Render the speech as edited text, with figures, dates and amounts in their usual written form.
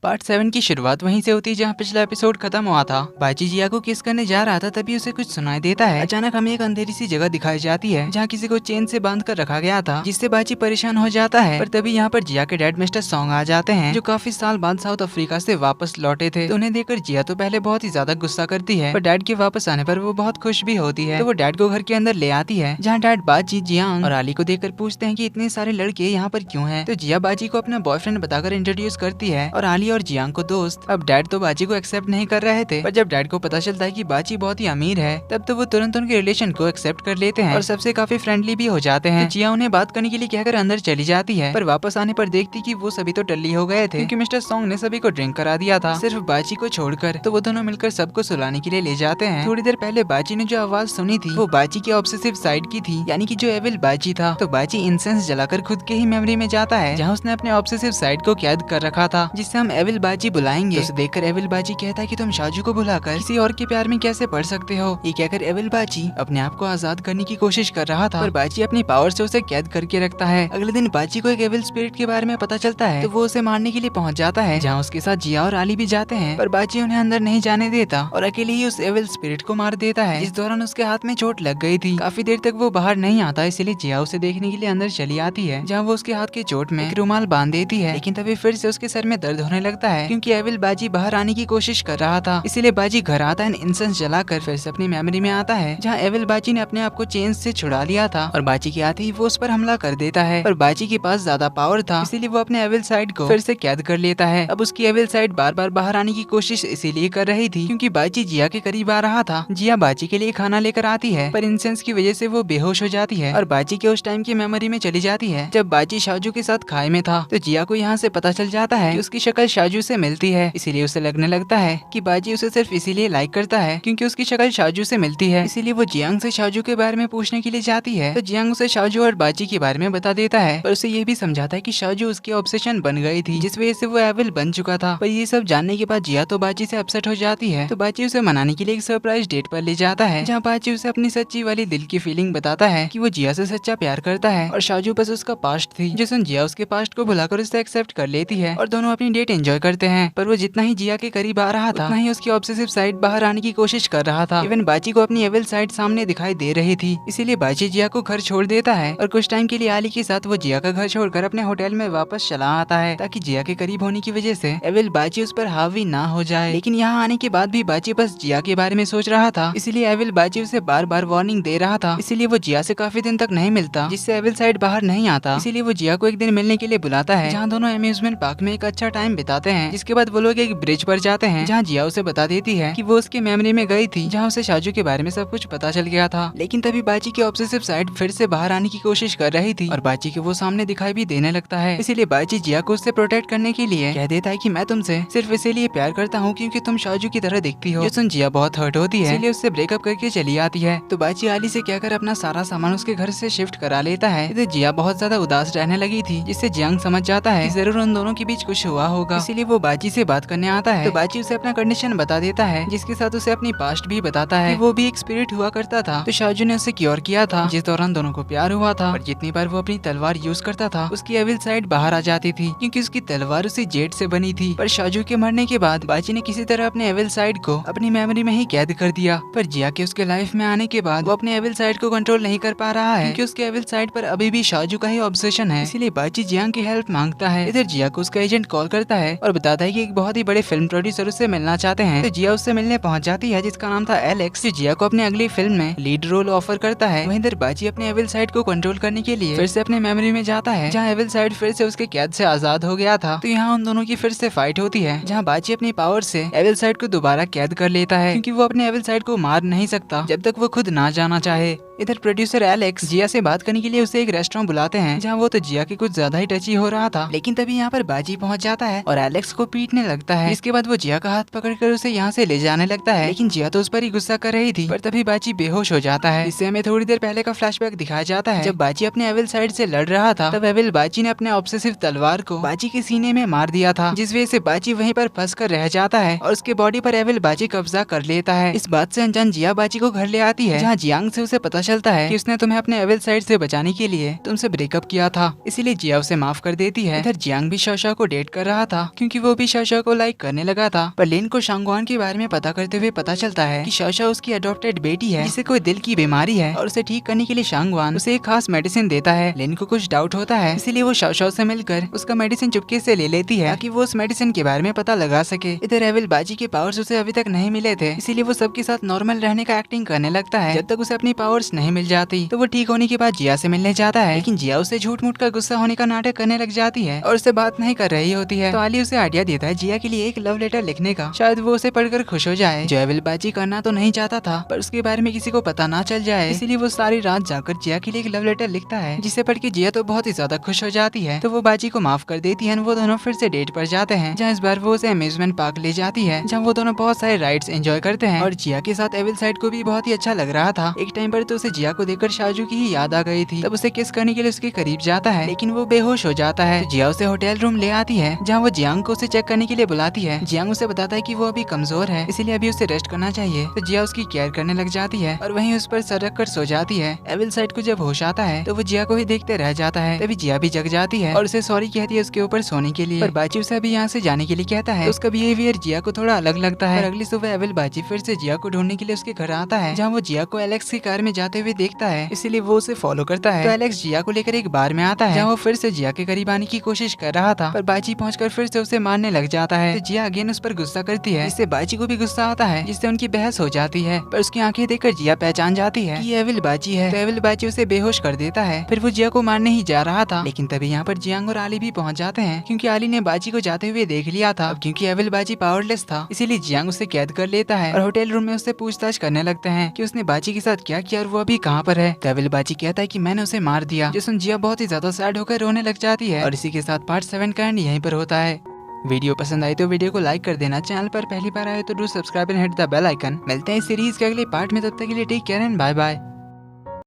Part 7 की शुरुआत वहीं से होती है जहां पिछला एपिसोड खत्म हुआ था। बाची जिया को किस करने जा रहा था तभी उसे कुछ सुनाई देता है। अचानक हमें एक अंधेरी सी जगह दिखाई जाती है जहां किसी को चेन से बांध कर रखा गया था, जिससे बाची परेशान हो जाता है। पर तभी यहाँ पर जिया के डैड मिस्टर सॉन्ग आ जाते हैं, जो काफी साल बाद साउथ अफ्रीका से वापस लौटे थे। तो उन्हें देखकर जिया तो पहले बहुत ही ज्यादा गुस्सा करती है, पर डैड के वापस आने पर वो बहुत खुश भी होती है। तो वो डैड को घर के अंदर ले आती है, जहाँ डैड बाची, जियांग और आली को देखकर पूछते हैं कि इतने सारे लड़के यहाँ पर क्यों हैं। तो जिया बाची को अपना बॉयफ्रेंड बताकर इंट्रोड्यूस करती है और आली और जियांग को दोस्त। अब डैड तो बाची को एक्सेप्ट नहीं कर रहे थे, पर जब डैड को पता चलता है कि बाची बहुत ही अमीर है, तब तो वो तुरंत उनके रिलेशन को एक्सेप्ट कर लेते हैं और सबसे काफी फ्रेंडली भी हो जाते हैं। तो जिया उन्हें बात करने के लिए कहकर अंदर चली जाती है, पर वापस आने पर देखती कि वो सभी तो टल्ली हो गए थे, क्योंकि मिस्टर सॉन्ग ने सभी को ड्रिंक करा दिया था, सिर्फ बाची को छोड़कर। तो वो दोनों मिलकर सबको सुलाने के लिए ले जाते हैं। थोड़ी देर पहले बाची ने जो आवाज सुनी थी वो बाची की ऑब्सेसिव साइड की थी, यानी कि जो एविल बाची था। तो बाची इंसेंस जलाकर खुद के ही मेमोरी में जाता है, जहाँ उसने अपने ऑब्सेसिव साइड को कैद कर रखा था, जिससे हम एविल बाची बुलाएंगे। तो उसे देखकर एविल बाची कहता है कि तुम शाजू को बुलाकर किसी और के प्यार में कैसे पड़ सकते हो। ये कहकर एविल बाची अपने आप को आजाद करने की कोशिश कर रहा था, पर बाची अपनी पावर से उसे कैद करके रखता है। अगले दिन बाची को एक एविल स्पिरिट के बारे में पता चलता है, तो वो उसे मारने के लिए पहुंच जाता है, जहाँ उसके साथ जिया और आली भी जाते हैं, पर बाची उन्हें अंदर नहीं जाने देता और अकेले ही उस एविल स्पिरिट को मार देता है। इस दौरान उसके हाथ में चोट लग गई थी, काफी देर तक वो बाहर नहीं आता, इसलिए जिया उसे देखने के लिए अंदर चली आती है, जहाँ वो उसके हाथ के चोट में एक रुमाल बांध देती है। लेकिन तभी फिर से उसके सर में दर्द होने लगता है, क्योंकि एविल बाजी बाहर आने की कोशिश कर रहा था। इसीलिए बाजी घर आता है, इंसेंस जलाकर फिर से अपनी मेमोरी में आता है, जहाँ एविल बाजी ने अपने आप को चेन से छुड़ा लिया था और बाजी के आते ही वो उस पर हमला कर देता है। पर बाजी के पास ज्यादा पावर था, इसीलिए वो अपने एविल साइड को फिर से कैद कर लेता है। अब उसकी एविल साइड बार बार बाहर आने की कोशिश इसीलिए कर रही थी क्योंकि बाजी जिया के करीब आ रहा था। जिया बाजी के लिए खाना लेकर आती है, पर इंसेंस की वजह से वो बेहोश हो जाती है और बाजी के उस टाइम की मेमोरी में चली जाती है जब बाजी शाजू के साथ खाए में था। तो जिया को यहाँ से पता चल जाता है कि उसकी शक्ल शाजू से मिलती है, इसीलिए उसे लगने लगता है कि बाजी उसे सिर्फ इसीलिए लाइक करता है क्योंकि उसकी शक्ल शाजू से मिलती है। इसीलिए वो जियांग से शाजू के बारे में पूछने के लिए जाती है। तो जियांग उसे शाजू और बाजी के बारे में बता देता है, पर उसे ये भी समझाता है कि शाजू उसकी ऑब्सेशन बन गई थी, जिस वजह से वो एविल बन चुका था। पर ये सब जानने के बाद जिया तो बाजी से अपसेट हो जाती है। तो बाजी उसे मनाने के लिए एक सरप्राइज डेट पर ले जाता है, जहाँ बाजी उसे अपनी सच्ची वाली दिल की फीलिंग बताता है कि वो जिया से सच्चा प्यार करता है और शाजू बस उसका पास्ट थी, जिसमें जिया उसके पास्ट को भुलाकर उसे एक्सेप्ट कर लेती है और दोनों अपनी डेट एंजॉय करते हैं। पर वो जितना ही जिया के करीब आ रहा था, उतना ही उसकी ऑब्सेसिव साइड बाहर आने की कोशिश कर रहा था। इवन बाजी को अपनी एविल साइड सामने दिखाई दे रही थी, इसीलिए बाजी जिया को घर छोड़ देता है और कुछ टाइम के लिए आली के साथ वो जिया का घर छोड़कर अपने होटल में वापस चला आता है, ताकि जिया के करीब होने की वजह से एविल बाजी उस पर हावी ना हो जाए। लेकिन यहाँ आने के बाद भी बाजी बस जिया के बारे में सोच रहा था, इसीलिए एविल बाजी उसे बार बार वार्निंग दे रहा था। इसीलिए वो जिया से काफी दिन तक नहीं मिलता, जिससे एविल साइड बाहर नहीं आता। इसीलिए वो जिया को एक दिन मिलने के लिए बुलाता है, जहाँ दोनों अम्यूजमेंट पार्क में एक अच्छा टाइम बिताते हैं। जिसके बाद वो लोग एक ब्रिज पर जाते हैं, जहाँ जिया उसे बता देती है कि वो उसके मेमोरी में गई थी, जहाँ उसे शाजू के बारे में सब कुछ पता चल गया था। लेकिन तभी बाजी की ऑब्सेसिव साइड फिर से बाहर आने की कोशिश कर रही थी और बाजी के वो सामने दिखाई भी देने लगता है। इसीलिए बाजी जिया को उससे प्रोटेक्ट करने के लिए कह देता है कि मैं तुमसे सिर्फ इसीलिए प्यार करता हूँ क्योंकि तुम शाजू की तरह दिखती हो। सुन जिया बहुत हर्ट होती है, इसलिए उससे ब्रेकअप करके चली आती है। तो बाजी आली से कहकर अपना सारा सामान उसके घर से शिफ्ट करा लेता है। तो जिया बहुत ज्यादा उदास रहने लगी थी, जिससे जियांग समझ जाता है कि जरूर उन दोनों के बीच कुछ हुआ होगा, इसीलिए वो बाजी से बात करने आता है। तो बाजी उसे अपना कंडीशन बता देता है, जिसके साथ उसे अपनी पास्ट भी बताता है कि वो भी एक स्पिरिट हुआ करता था। तो शाजू ने उसे क्योर किया था, जिस दौरान दोनों को प्यार हुआ था। पर जितनी बार वो अपनी तलवार यूज करता था, उसकी एविल साइड बाहर आ जाती थी, क्योंकि उसकी तलवार उसी जेड से बनी थी। पर शाजू के मरने के बाद बाजी ने किसी तरह अपने एविल साइड को अपनी मेमोरी में ही कैद कर दिया। पर जिया के उसके लाइफ में आने के बाद वो अपने एविल साइड को कंट्रोल नहीं कर पा रहा है, क्योंकि उसके एविल साइड पर अभी भी शाजू का ही ऑब्सेशन है। इसीलिए बाजी जियांग की हेल्प मांगता है। इधर जिया को उसका एजेंट कॉल करता है और बताता है कि एक बहुत ही बड़े फिल्म प्रोड्यूसर उससे मिलना चाहते हैं। तो जिया उससे मिलने पहुंच जाती है, जिसका नाम था एलेक्स, जो जिया को अपने अगली फिल्म में लीड रोल ऑफर करता है। वहीं इधर बाजी अपने एविल साइड को कंट्रोल करने के लिए फिर से अपने मेमोरी में जाता है, जहाँ एविल साइड फिर से उसके कैद से आजाद हो गया था। तो यहाँ उन दोनों की फिर से फाइट होती है, जहाँ बाजी अपनी पावर से एविल साइड को दोबारा कैद कर लेता है, क्योंकि वो अपने एविल साइड को मार नहीं सकता जब तक वो खुद ना जाना चाहे। इधर प्रोड्यूसर एलेक्स जिया से बात करने के लिए उसे एक रेस्टोरेंट बुलाते हैं, जहाँ वो तो जिया के कुछ ज्यादा ही टची हो रहा था। लेकिन तभी यहाँ पर बाजी पहुंच जाता है और एलेक्स को पीटने लगता है। इसके बाद वो जिया का हाथ पकड़कर उसे यहाँ से ले जाने लगता है, लेकिन जिया तो उस पर ही गुस्सा कर रही थी। पर तभी बाजी बेहोश हो जाता है। इससे हमें थोड़ी देर पहले का फ्लैशबैक दिखाया जाता है, जब बाजी अपने एविल साइड से लड़ रहा था, तब एविल बाजी ने अपने ऑब्सेसिव तलवार को बाजी के सीने में मार दिया था, जिस वजह से बाजी वहीं पर फंस कर रह जाता है और उसके बॉडी पर एविल बाजी कब्जा कर लेता है। इस बात से अनजान जिया बाजी को घर ले आती है, जहाँ जियांग से उसे पता चलता है कि उसने तुम्हें अपने एविल साइड से बचाने के लिए तुमसे ब्रेकअप किया था, इसीलिए जिया उसे माफ कर देती है। इधर जियांग भी शोशा को डेट कर रहा था, क्योंकि वो भी शाओ को लाइक करने लगा था। पर लिन को शांगवान के बारे में पता करते हुए पता चलता है कि शाओ उसकी अडॉप्टेड बेटी है जिसे कोई दिल की बीमारी है और उसे ठीक करने के लिए शांगवान उसे एक खास मेडिसिन देता है। लिन को कुछ डाउट होता है, इसीलिए वो शाओ से मिलकर उसका मेडिसिन चुपके से ले लेती है ताकि वो उस मेडिसिन के बारे में पता लगा सके। इधर एविल बाजी के पावर्स उसे अभी तक नहीं मिले थे, इसीलिए वो सबके साथ नॉर्मल रहने का एक्टिंग करने लगता है जब तक उसे अपनी पावर्स नहीं मिल जाती। तो वो ठीक होने के बाद जिया से मिलने जाता है, लेकिन जिया उसे झूठ मूठ का गुस्सा होने का नाटक करने लग जाती है और उससे बात नहीं कर रही होती है। तो आली उसे आइडिया देता है जिया के लिए एक लव लेटर लिखने का, शायद वो उसे पढ़कर खुश हो जाए। जो एविल बाजी करना तो नहीं चाहता था, पर उसके बारे में किसी को पता ना चल जाए, इसीलिए वो सारी रात जाकर जिया के लिए एक लव लेटर लिखता है, जिसे पढ़ के जिया तो बहुत ही ज्यादा खुश हो जाती है। तो वो बाजी को माफ कर देती है। वो दोनों फिर से डेट पर जाते हैं, जहाँ इस बार वो उसे अम्यूजमेंट पार्क ले जाती है, जहाँ वो दोनों बहुत सारे राइड्स एंजॉय करते हैं। और जिया के साथ एविल साइड को भी बहुत ही अच्छा लग रहा था। एक टाइम पर तो उसे जिया को देखकर शाजू की ही याद आ गई थी। तब उसे किस करने के लिए उसके करीब जाता है, लेकिन वो बेहोश हो जाता है। तो जिया उसे होटल रूम ले आती है, जहाँ वो जियांग को उसे चेक करने के लिए बुलाती है। जियांग उसे बताता है कि वो अभी कमजोर है, इसीलिए अभी उसे रेस्ट करना चाहिए। तो जिया उसकी केयर करने लग जाती है और वहीं उस पर सर रख कर सो जाती है। एविल साइड को जब होश आता है तो वो जिया को ही देखते रह जाता है। तभी जिया भी जग जाती है और उसे सॉरी कहती है उसके ऊपर सोने के लिए। पर बाजी उसे अभी यहाँ से जाने के लिए कहता है। तो उसका बिहेवियर जिया को थोड़ा अलग लगता है। और अगली सुबह एविल बाजी फिर से जिया को ढूंढने के लिए उसके घर आता है, जहाँ वो जिया को एलेक्स की कार में जाते हुए देखता है, इसीलिए वो उसे फॉलो करता है। तो एलेक्स जिया को लेकर एक बार में आता है, जहाँ वो फिर से जिया के करीब आने की कोशिश कर रहा था, पर बाजी पहुंचकर फिर से उसे मारने लग जाता है। तो जिया अगेन उस पर गुस्सा करती है, जिससे बाजी को भी गुस्सा आता है, जिससे उनकी बहस हो जाती है। पर उसकी आंखें देखकर जिया पहचान जाती है कि ये एविल बाजी है। तो एविल बाजी उसे बेहोश कर देता है। फिर वो जिया को मारने ही जा रहा था, लेकिन तभी यहाँ पर जियांग और आली भी पहुंच जाते हैं, क्योंकि आली ने बाजी को जाते हुए देख लिया था। अब क्योंकि एविल बाजी पावरलेस था, इसीलिए जियांग उसे कैद कर लेता है और होटल रूम में उससे पूछताछ करने लगते हैं कि उसने बाजी के साथ क्या किया और वो अभी कहाँ पर है। तो एविल बाजी कहता है कि मैंने उसे मार दिया, जिस सुन जिया बहुत ही ज्यादा सैड होकर रोने लग जाती है। और इसी के साथ पार्ट 7 का एंड यहीं पर होता है। वीडियो पसंद आई तो वीडियो को लाइक कर देना, चैनल पर पहली बार आए तो do subscribe and hit the bell icon. मिलते हैं इस सीरीज के अगले पार्ट में, तब तक के लिए take care and bye bye.